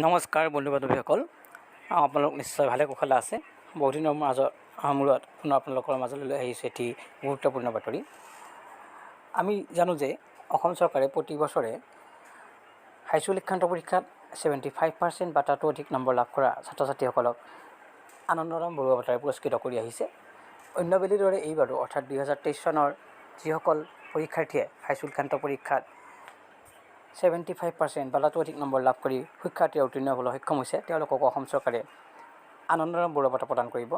নমস্কাৰ বন্ধু বান্ধৱীসকল, আপোনালোক নিশ্চয় ভালে কুশলে আছে। বহুদিনৰ মূৰত পুনৰ আপোনালোকৰ মাজলৈ লৈ আহিছোঁ এটি গুৰুত্বপূৰ্ণ বাতৰি। আমি জানো যে অসম চৰকাৰে প্ৰতি বছৰে হাইস্কুল শিক্ষান্ত পৰীক্ষাত 75% বা তাতকৈ অধিক নম্বৰ লাভ কৰা ছাত্ৰ ছাত্ৰীসকলক আনন্দৰাম বৰুৱা বঁটাৰে পুৰস্কৃত কৰি আহিছে। অন্য বেলিৰ দৰে এইবাৰো অৰ্থাৎ 2023 চনৰ যিসকল পৰীক্ষাৰ্থীয়ে হাইস্কুল শিক্ষান্ত পৰীক্ষাত 75% বা তাতকৈ অধিক নম্বৰ লাভ কৰি শিক্ষাৰ্থী উত্তীৰ্ণ হ'বলৈ সক্ষম হৈছে, তেওঁলোকক অসম চৰকাৰে আনন্দৰাম বৰুৱা বঁটা প্ৰদান কৰিব।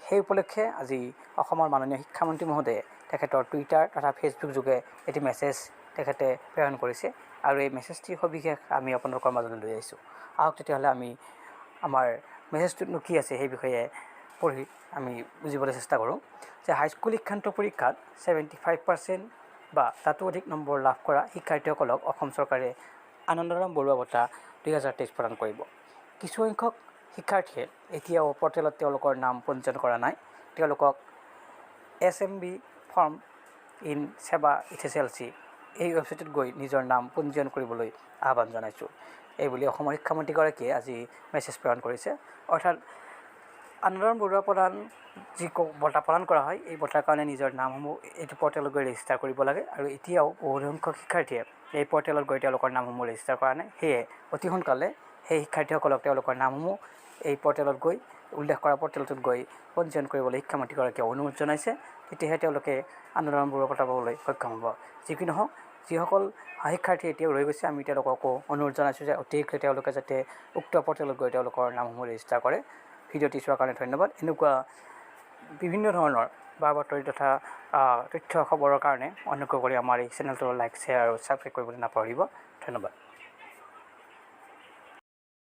সেই উপলক্ষে আজি অসমৰ মাননীয় শিক্ষামন্ত্ৰী মহোদয়ে তেখেতৰ টুইটাৰ তথা ফেচবুক যোগে এটি মেছেজ তেখেতে প্ৰেৰণ কৰিছে আৰু এই মেছেজটিৰ সবিশেষ আমি আপোনালোকৰ মাজলৈ লৈ আহিছোঁ। আহক তেতিয়াহ'লে আমি আমাৰ মেছেজটোতনো কি আছে সেই বিষয়ে পঢ়ি আমি বুজিবলৈ চেষ্টা কৰোঁ। যে হাইস্কুল শিক্ষান্ত পৰীক্ষাত 75% বা তাতো অধিক নম্বৰ লাভ কৰা শিক্ষাৰ্থীসকলক অসম চৰকাৰে আনন্দৰাম বৰুৱা বঁটা 2023 প্ৰদান কৰিব। কিছুসংখ্যক শিক্ষাৰ্থীয়ে এতিয়াও পৰ্টেলত তেওঁলোকৰ নাম পঞ্জীয়ন কৰা নাই। তেওঁলোকক SMB ফৰ্ম ইন সেৱা SSLC এই ৱেবছাইটত গৈ নিজৰ নাম পঞ্জীয়ন কৰিবলৈ আহ্বান জনাইছোঁ। এইবুলি অসমৰ শিক্ষামন্ত্ৰীগৰাকীয়ে আজি মেছেজ প্ৰেৰণ কৰিছে। অৰ্থাৎ আনন্দৰাম বৰুৱা যি বঁটা প্ৰদান কৰা হয়, এই বঁটাৰ কাৰণে নিজৰ নামসমূহ এইটো পৰ্টেলত গৈ ৰেজিষ্টাৰ কৰিব লাগে আৰু এতিয়াও বহুসংখ্যক শিক্ষাৰ্থীয়ে এই পৰ্টেলত গৈ তেওঁলোকৰ নামসমূহ ৰেজিষ্টাৰ কৰা নাই। সেয়ে অতি সোনকালে সেই শিক্ষাৰ্থীসকলক তেওঁলোকৰ নামসমূহ এই পৰ্টেলত গৈ উল্লেখ কৰা পৰ্টেলটোত গৈ পঞ্জীয়ন কৰিবলৈ শিক্ষামন্ত্ৰীগৰাকীয়ে অনুৰোধ জনাইছে। তেতিয়াহে তেওঁলোকে আনন্দৰাম বৰুৱা বঁটা পাবলৈ সক্ষম হ'ব। যি কি নহওক, যিসকল শিক্ষাৰ্থী এতিয়াও ৰৈ গৈছে, আমি তেওঁলোককো অনুৰোধ জনাইছোঁ যে অতি শীঘ্ৰে তেওঁলোকে যাতে উক্ত পৰ্টেলত গৈ তেওঁলোকৰ নামসমূহ ৰেজিষ্টাৰ কৰে। ভিডিঅ'টি চোৱাৰ কাৰণে ধন্যবাদ। এনেকুৱা বিভিন্ন ধৰণৰ বাতৰি তথা তথ্য খবৰৰ কাৰণে অনুগ্ৰহ কৰি আমাৰ এই চেনেলটো লাইক, শ্বেয়াৰ আৰু ছাবস্ক্ৰাইব কৰিবলৈ নাপাহৰিব। ধন্যবাদ।